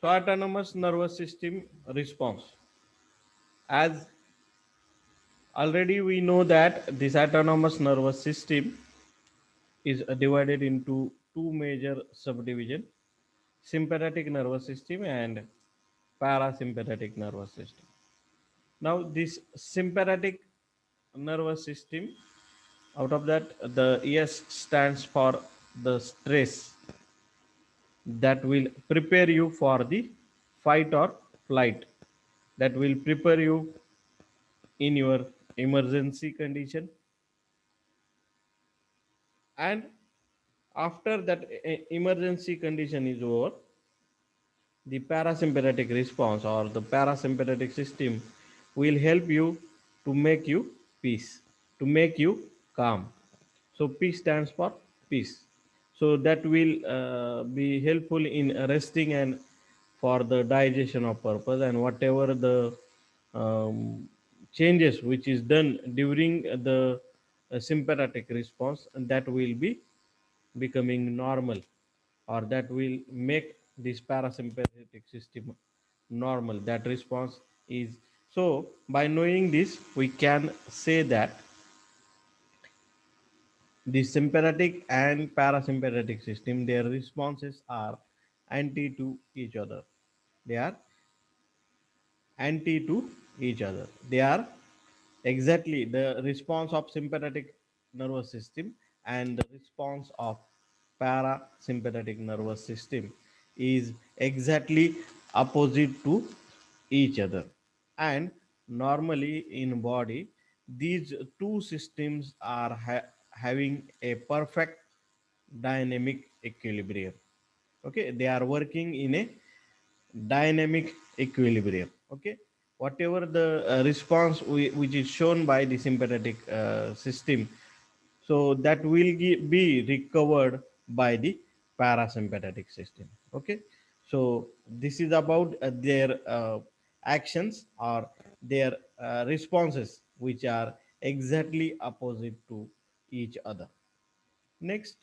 So autonomous nervous system response. As already we know that this autonomous nervous system is divided into two major subdivision: sympathetic nervous system and parasympathetic nervous system. Now this sympathetic nervous system, out of that the S stands for the stress that will prepare you for the fight or flight, that will prepare you in your emergency condition. And after that emergency condition is over, the parasympathetic response or the parasympathetic system will help you to make you peace, to make you calm. So peace stands for peace. So that will be helpful in resting and for the digestion of purpose, and whatever the um, changes which is done during the sympathetic response, that will be becoming normal, or that will make this parasympathetic system normal. That response is, so by knowing this we can say that the sympathetic and parasympathetic system, their responses are anti to each other. They are anti to each other. They are exactly the response of sympathetic nervous system and the response of parasympathetic nervous system is exactly opposite to each other. And normally in body, these two systems are having a perfect dynamic equilibrium. Okay, they are working in a dynamic equilibrium. Okay, whatever the response which is shown by the sympathetic system, so that will be recovered by the parasympathetic system. Okay, so this is about their actions or their responses which are exactly opposite to each other. Next,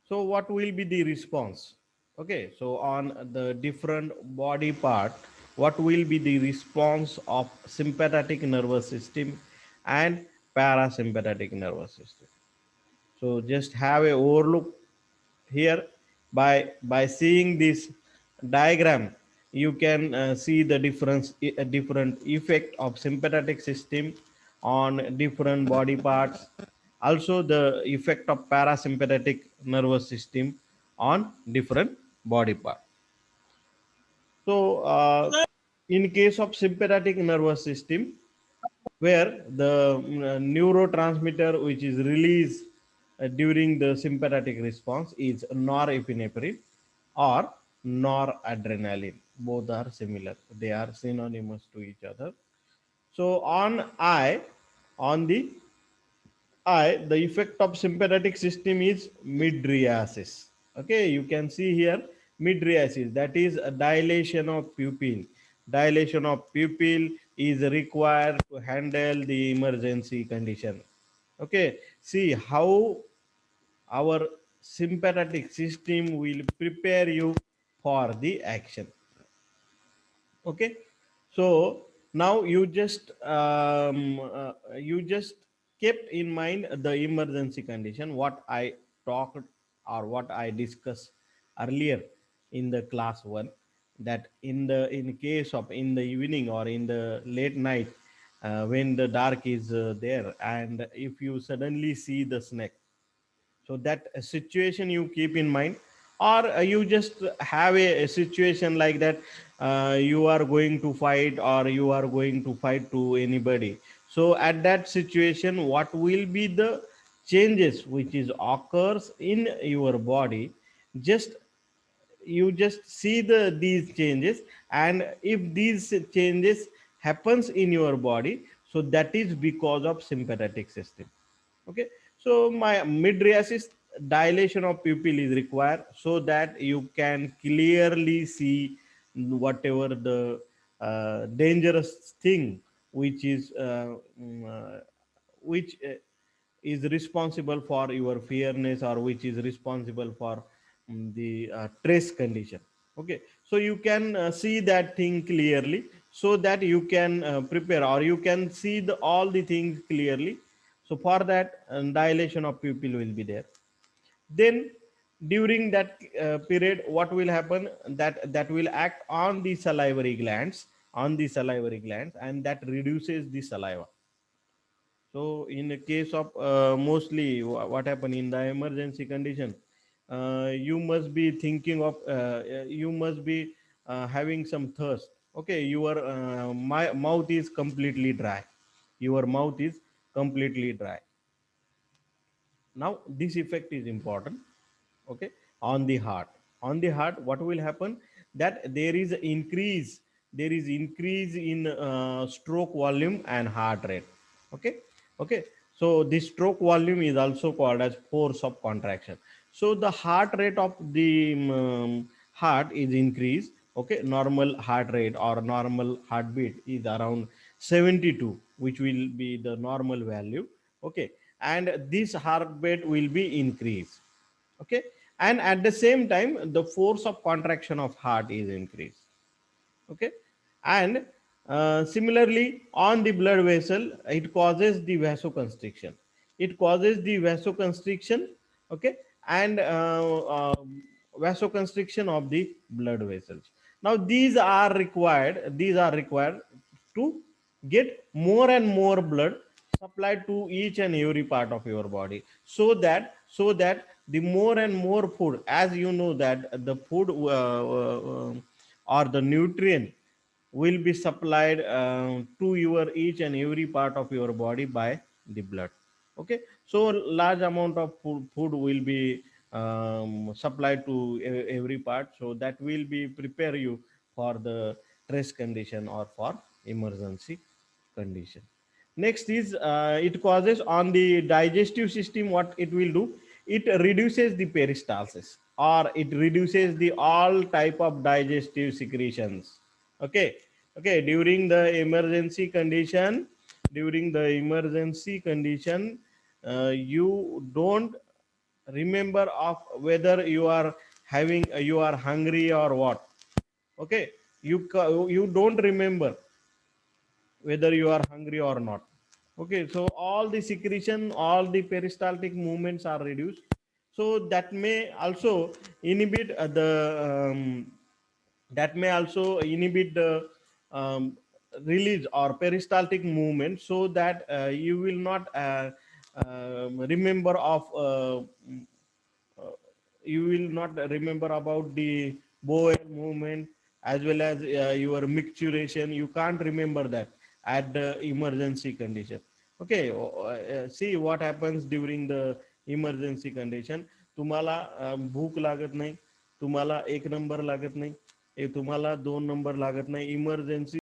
so what will be the response? Okay, so on the different body part, what will be the response of sympathetic nervous system and parasympathetic nervous system? So just have a overlook here. By seeing this diagram, you can see the difference, a different effect of sympathetic system on different body parts, also the effect of parasympathetic nervous system on different body parts. So in case of sympathetic nervous system, where the neurotransmitter which is released during the sympathetic response is norepinephrine or noradrenaline. Both are similar, they are synonymous to each other. So on the eye, the effect of sympathetic system is mydriasis. Okay, you can see here mydriasis, that is a dilation of pupil. Dilation of pupil is required to handle the emergency condition. Okay, see how our sympathetic system will prepare you for the action. Okay, so now you just kept in mind the emergency condition what I talked or what I discussed earlier in the class 1, that in case of in the evening or in the late night, when the dark is there, and if you suddenly see the snake, so that situation you keep in mind, or you just have a situation like that, you are going to fight or you are going to fight to anybody. So at that situation, what will be the changes which is occurs in your body? Just you just see these changes, and if these changes happens in your body, so that is because of sympathetic system. Okay, so my mydriasis, dilation of pupil is required so that you can clearly see whatever the dangerous thing which is which is responsible for your fearness, or which is responsible for the stress condition. Okay, so you can see that thing clearly, so that you can prepare, or you can see all the things clearly. So for that, dilation of pupil will be there. Then during that period, what will happen, that will act on the salivary glands, and that reduces the saliva. So in the case of mostly what happen in the emergency condition, you must be thinking of you must be having some thirst. Okay, your mouth is completely dry. Your mouth is completely dry. Now this effect is important. Okay, on the heart. On the heart, what will happen, that there is increase in stroke volume and heart rate. Okay. Okay, so the stroke volume is also called as force of contraction. So the heart rate of the heart is increased. Okay, normal heart rate or normal heartbeat is around 72, which will be the normal value. Okay, and this heartbeat will be increased. Okay, and at the same time the force of contraction of heart is increased. Okay, and similarly on the blood vessel, it causes the vasoconstriction. Okay, and vasoconstriction of the blood vessels. Now these are required to get more and more blood supplied to each and every part of your body, so that the more and more food, as you know that the food or the nutrient will be supplied to your each and every part of your body by the blood. Okay, so large amount of food will be supplied to every part, so that will be prepare you for the stress condition or for emergency condition. Next is it causes on the digestive system. What it will do, it reduces the peristalsis, or it reduces the all type of digestive secretions. Okay. Okay, during the emergency condition, you don't remember of whether you are having you are hungry or what. Okay, you don't remember whether you are hungry or not. Okay, so all the secretion, all the peristaltic movements are reduced. So that may also inhibit the release or peristaltic movement, so that you will not remember of you will not remember about the bowel movement, as well as your micturition. You can't remember that at the emergency condition. Okay, see what happens during the emergency condition. तुम्हाला भूक लागत नाही, तुम्हाला एक number लागत नाही, तुम्हाला दोन नंबर लागत नाही. इमर्जन्सी